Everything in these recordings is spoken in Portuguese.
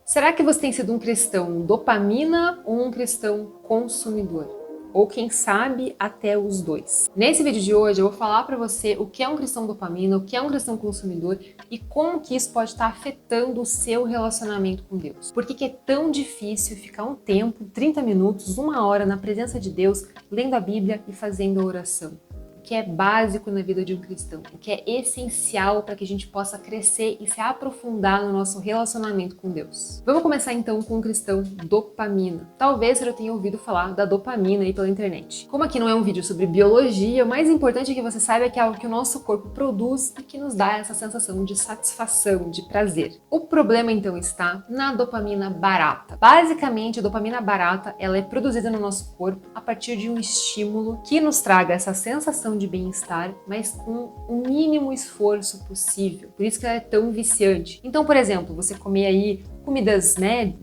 Será que você tem sido um cristão dopamina ou um cristão consumidor? Ou quem sabe até os dois? Nesse vídeo de hoje eu vou falar para você o que é um cristão dopamina, o que é um cristão consumidor e como que isso pode estar afetando o seu relacionamento com Deus. Por que é tão difícil ficar um tempo, 30 minutos, 1 hora na presença de Deus, lendo a Bíblia e fazendo a oração? O que é básico na vida de um cristão, o que é essencial para que a gente possa crescer e se aprofundar no nosso relacionamento com Deus. Vamos começar então com o cristão dopamina. Talvez você já tenha ouvido falar da dopamina aí pela internet. Como aqui não é um vídeo sobre biologia, o mais importante é que você saiba que é algo que o nosso corpo produz e que nos dá essa sensação de satisfação, de prazer. O problema então está na dopamina barata. Basicamente, a dopamina barata ela é produzida no nosso corpo a partir de um estímulo que nos traga essa sensação de bem-estar, mas com o mínimo esforço possível. Por isso que ela é tão viciante. Então, por exemplo, você comer aí comidas,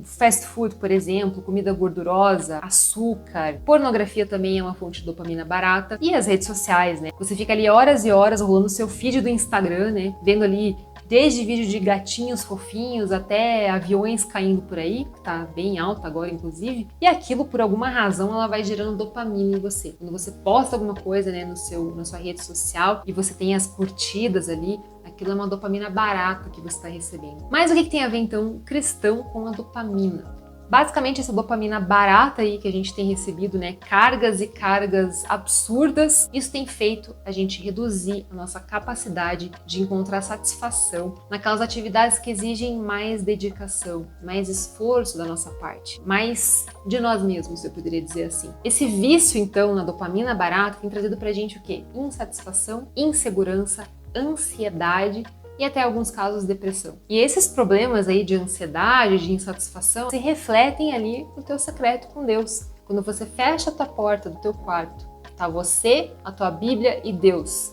fast food, por exemplo, comida gordurosa, açúcar, pornografia também é uma fonte de dopamina barata, e as redes sociais, Você fica ali horas e horas rolando seu feed do Instagram, Vendo ali desde vídeo de gatinhos fofinhos até aviões caindo por aí, que tá bem alto agora, inclusive, e aquilo, por alguma razão, ela vai gerando dopamina em você. Quando você posta alguma coisa, na sua rede social e você tem as curtidas ali, aquilo é uma dopamina barata que você está recebendo. Mas o que tem a ver, então, cristão com a dopamina? Basicamente, essa dopamina barata aí que a gente tem recebido, cargas e cargas absurdas, isso tem feito a gente reduzir a nossa capacidade de encontrar satisfação naquelas atividades que exigem mais dedicação, mais esforço da nossa parte, mais de nós mesmos, eu poderia dizer assim. Esse vício, então, na dopamina barata tem trazido pra gente o quê? Insatisfação, insegurança, ansiedade e até alguns casos depressão. E esses problemas aí de ansiedade, de insatisfação, se refletem ali no teu secreto com Deus. Quando você fecha a tua porta do teu quarto, tá você, a tua Bíblia e Deus.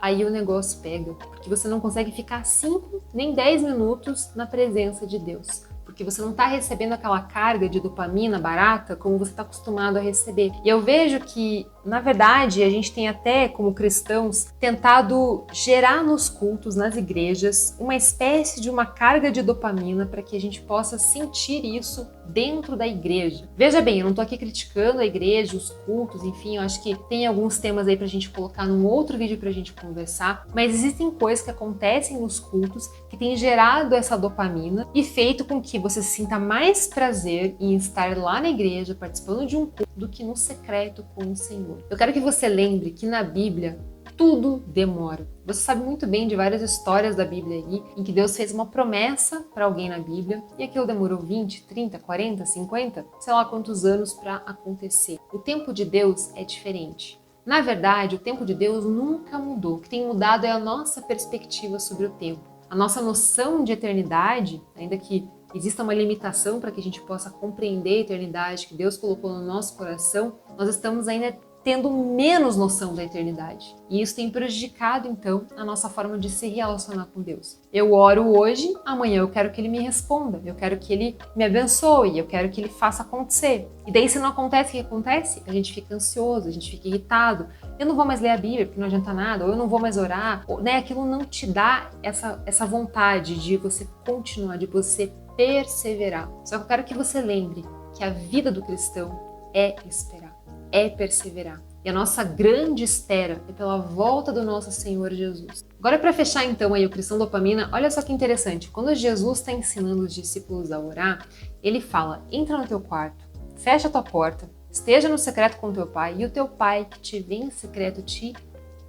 Aí o negócio pega, porque você não consegue ficar 5 nem 10 minutos na presença de Deus. Porque você não está recebendo aquela carga de dopamina barata como você está acostumado a receber. E eu vejo que, na verdade, a gente tem até, como cristãos, tentado gerar nos cultos, nas igrejas, uma espécie de uma carga de dopamina para que a gente possa sentir isso dentro da igreja. Veja bem, eu não estou aqui criticando a igreja, os cultos, enfim, eu acho que tem alguns temas aí para a gente colocar num outro vídeo para a gente conversar, mas existem coisas que acontecem nos cultos que têm gerado essa dopamina e feito com que você sinta mais prazer em estar lá na igreja, participando de um culto, do que no secreto com o Senhor. Eu quero que você lembre que na Bíblia tudo demora. Você sabe muito bem de várias histórias da Bíblia aí, em que Deus fez uma promessa para alguém na Bíblia, e aquilo demorou 20, 30, 40, 50, sei lá quantos anos para acontecer. O tempo de Deus é diferente. Na verdade, o tempo de Deus nunca mudou. O que tem mudado é a nossa perspectiva sobre o tempo. A nossa noção de eternidade, ainda que exista uma limitação para que a gente possa compreender a eternidade que Deus colocou no nosso coração, nós estamos ainda tendo menos noção da eternidade. E isso tem prejudicado, então, a nossa forma de se relacionar com Deus. Eu oro hoje, amanhã eu quero que Ele me responda, eu quero que Ele me abençoe, eu quero que Ele faça acontecer. E daí, se não acontece, o que acontece? A gente fica ansioso, a gente fica irritado. Eu não vou mais ler a Bíblia porque não adianta nada, ou eu não vou mais orar. Ou, aquilo não te dá essa vontade de você continuar, de você perseverar. Só que eu quero que você lembre que a vida do cristão é esperar, é perseverar. E a nossa grande espera é pela volta do nosso Senhor Jesus. Agora, para fechar então aí o cristão dopamina, olha só que interessante. Quando Jesus está ensinando os discípulos a orar, ele fala: entra no teu quarto, fecha a tua porta, esteja no secreto com teu pai, e o teu pai que te vê em secreto te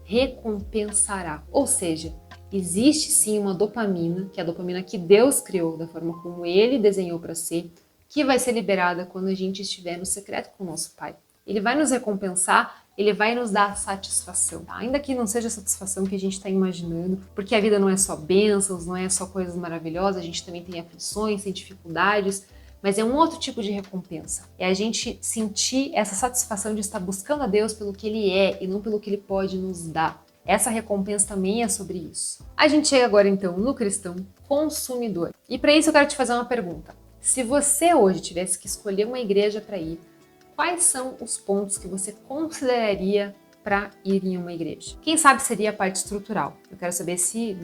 recompensará. Ou seja, existe sim uma dopamina, que é a dopamina que Deus criou, da forma como Ele desenhou para ser, que vai ser liberada quando a gente estiver no secreto com o nosso Pai. Ele vai nos recompensar, Ele vai nos dar satisfação, tá? Ainda que não seja a satisfação que a gente está imaginando, porque a vida não é só bênçãos, não é só coisas maravilhosas, a gente também tem aflições, tem dificuldades, mas é um outro tipo de recompensa. É a gente sentir essa satisfação de estar buscando a Deus pelo que Ele é e não pelo que Ele pode nos dar. Essa recompensa também é sobre isso. A gente chega agora então no cristão consumidor. E para isso eu quero te fazer uma pergunta. Se você hoje tivesse que escolher uma igreja para ir, quais são os pontos que você consideraria para ir em uma igreja? Quem sabe seria a parte estrutural. Eu quero saber se,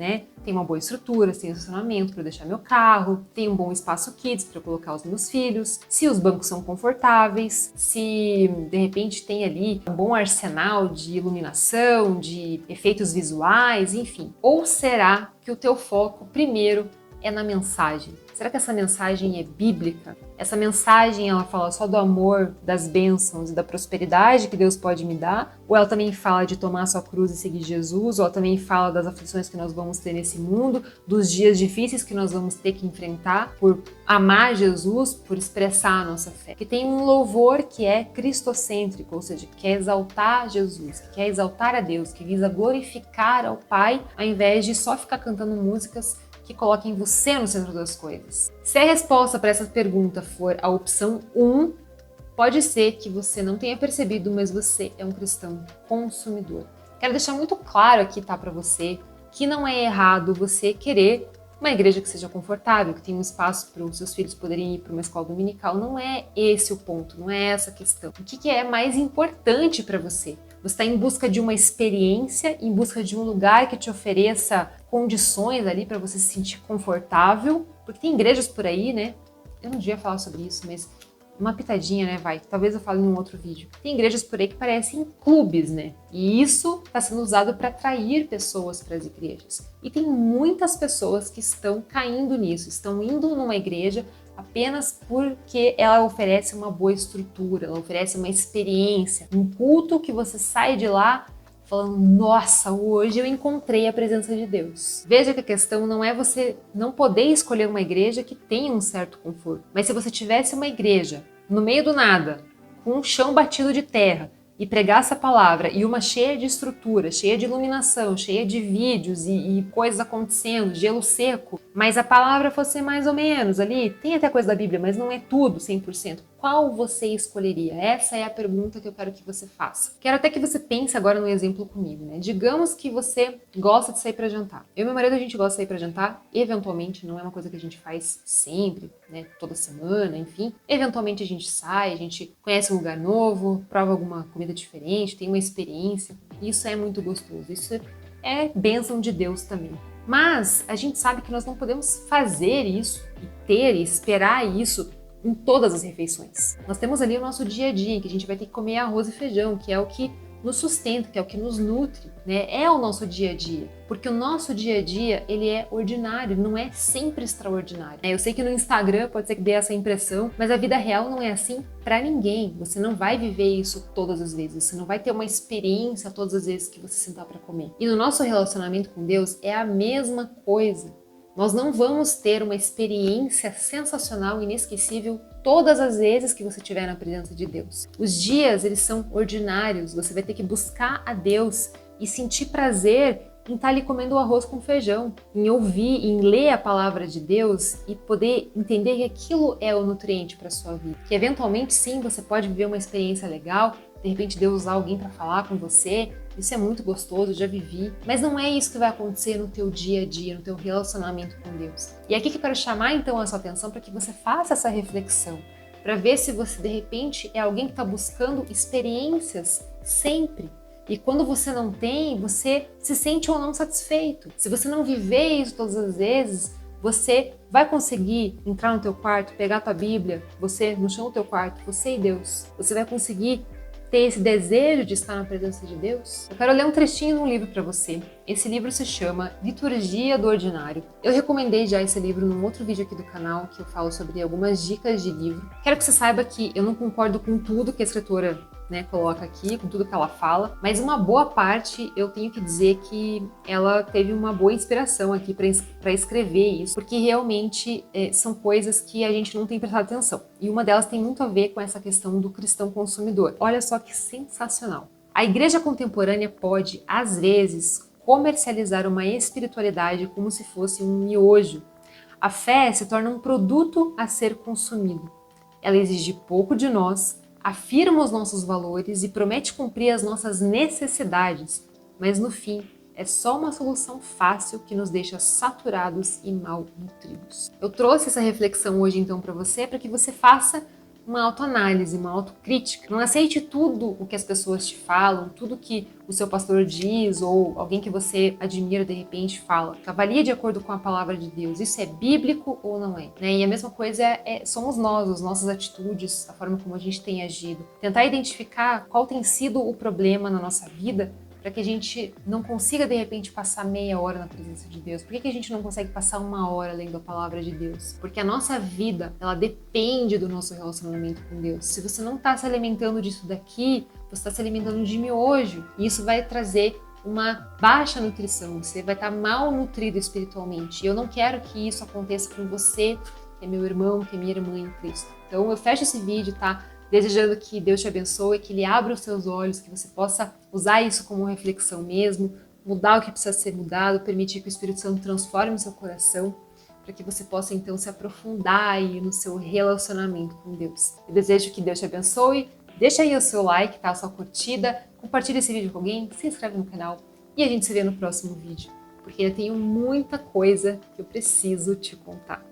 tem uma boa estrutura, se tem estacionamento para deixar meu carro, tem um bom espaço kids para colocar os meus filhos, se os bancos são confortáveis, se de repente tem ali um bom arsenal de iluminação, de efeitos visuais, enfim. Ou será que o teu foco primeiro é na mensagem? Será que essa mensagem é bíblica? Essa mensagem, ela fala só do amor, das bênçãos e da prosperidade que Deus pode me dar? Ou ela também fala de tomar a sua cruz e seguir Jesus? Ou ela também fala das aflições que nós vamos ter nesse mundo, dos dias difíceis que nós vamos ter que enfrentar por amar Jesus, por expressar a nossa fé? Que tem um louvor que é cristocêntrico, ou seja, que quer exaltar Jesus, que quer exaltar a Deus, que visa glorificar ao Pai, ao invés de só ficar cantando músicas que coloquem você no centro das coisas. Se a resposta para essa pergunta for a opção 1, pode ser que você não tenha percebido, mas você é um cristão consumidor. Quero deixar muito claro aqui, para você, que não é errado você querer uma igreja que seja confortável, que tenha um espaço para os seus filhos poderem ir para uma escola dominical. Não é esse o ponto, não é essa a questão. O que é mais importante para você? Você está em busca de uma experiência, em busca de um lugar que te ofereça condições ali para você se sentir confortável, porque tem igrejas por aí, Eu não devia falar sobre isso, mas uma pitadinha, talvez eu fale em um outro vídeo. Tem igrejas por aí que parecem clubes, E isso está sendo usado para atrair pessoas para as igrejas. E tem muitas pessoas que estão caindo nisso, estão indo numa igreja apenas porque ela oferece uma boa estrutura, ela oferece uma experiência, um culto que você sai de lá falando, nossa, hoje eu encontrei a presença de Deus. Veja que a questão não é você não poder escolher uma igreja que tenha um certo conforto, mas se você tivesse uma igreja no meio do nada, com um chão batido de terra, e pregasse a palavra, e uma cheia de estrutura, cheia de iluminação, cheia de vídeos e coisas acontecendo, gelo seco, mas a palavra fosse mais ou menos ali, tem até coisa da Bíblia, mas não é tudo 100%. Qual você escolheria? Essa é a pergunta que eu quero que você faça. Quero até que você pense agora no exemplo comigo, Digamos que você gosta de sair para jantar. Eu e meu marido, a gente gosta de sair para jantar, eventualmente, não é uma coisa que a gente faz sempre, toda semana, enfim. Eventualmente a gente sai, a gente conhece um lugar novo, prova alguma comida diferente, tem uma experiência. Isso é muito gostoso, isso é bênção de Deus também. Mas a gente sabe que nós não podemos fazer isso e ter e esperar isso em todas as refeições. Nós temos ali o nosso dia a dia, em que a gente vai ter que comer arroz e feijão, que é o que nos sustenta, que é o que nos nutre, É o nosso dia a dia. Porque o nosso dia a dia, ele é ordinário, não é sempre extraordinário. Eu sei que no Instagram pode ser que dê essa impressão, mas a vida real não é assim para ninguém. Você não vai viver isso todas as vezes, você não vai ter uma experiência todas as vezes que você sentar para comer. E no nosso relacionamento com Deus é a mesma coisa. Nós não vamos ter uma experiência sensacional, inesquecível, todas as vezes que você estiver na presença de Deus. Os dias, eles são ordinários, você vai ter que buscar a Deus e sentir prazer em estar ali comendo o arroz com feijão, em ouvir, em ler a palavra de Deus e poder entender que aquilo é o nutriente para a sua vida. Que eventualmente, sim, você pode viver uma experiência legal, de repente Deus usar alguém para falar com você, isso é muito gostoso, já vivi, mas não é isso que vai acontecer no teu dia a dia, no teu relacionamento com Deus. E aqui que eu quero chamar então a sua atenção para que você faça essa reflexão, para ver se você de repente é alguém que está buscando experiências sempre. E quando você não tem, você se sente ou não satisfeito. Se você não viver isso todas as vezes, você vai conseguir entrar no teu quarto, pegar a tua Bíblia, você no chão do teu quarto, você e Deus. Você vai conseguir ter esse desejo de estar na presença de Deus? Eu quero ler um trechinho de um livro para você. Esse livro se chama Liturgia do Ordinário. Eu recomendei já esse livro num outro vídeo aqui do canal, que eu falo sobre algumas dicas de livro. Quero que você saiba que eu não concordo com tudo que a escritora coloca aqui, com tudo que ela fala, mas uma boa parte eu tenho que dizer que ela teve uma boa inspiração aqui para escrever isso, porque realmente são coisas que a gente não tem prestado atenção. E uma delas tem muito a ver com essa questão do cristão consumidor. Olha só que sensacional. A igreja contemporânea pode, às vezes, comercializar uma espiritualidade como se fosse um miojo. A fé se torna um produto a ser consumido. Ela exige pouco de nós, afirma os nossos valores e promete cumprir as nossas necessidades, mas no fim é só uma solução fácil que nos deixa saturados e mal nutridos. Eu trouxe essa reflexão hoje então para você que você faça uma autoanálise, uma autocrítica. Não aceite tudo o que as pessoas te falam, tudo que o seu pastor diz ou alguém que você admira de repente fala. Avalie de acordo com a palavra de Deus. Isso é bíblico ou não é? Né? E a mesma coisa somos nós, as nossas atitudes, a forma como a gente tem agido. Tentar identificar qual tem sido o problema na nossa vida para que a gente não consiga, de repente, passar meia hora na presença de Deus. Por que a gente não consegue passar uma hora lendo a palavra de Deus? Porque a nossa vida, ela depende do nosso relacionamento com Deus. Se você não está se alimentando disso daqui, você está se alimentando de miojo. E isso vai trazer uma baixa nutrição. Você vai estar mal nutrido espiritualmente. E eu não quero que isso aconteça com você, que é meu irmão, que é minha irmã em Cristo. Então eu fecho esse vídeo, tá? Desejando que Deus te abençoe, que Ele abra os seus olhos, que você possa usar isso como reflexão mesmo, mudar o que precisa ser mudado, permitir que o Espírito Santo transforme o seu coração, para que você possa então se aprofundar aí no seu relacionamento com Deus. Eu desejo que Deus te abençoe, deixa aí o seu like, tá? A sua curtida, compartilha esse vídeo com alguém, se inscreve no canal e a gente se vê no próximo vídeo, porque eu tenho muita coisa que eu preciso te contar.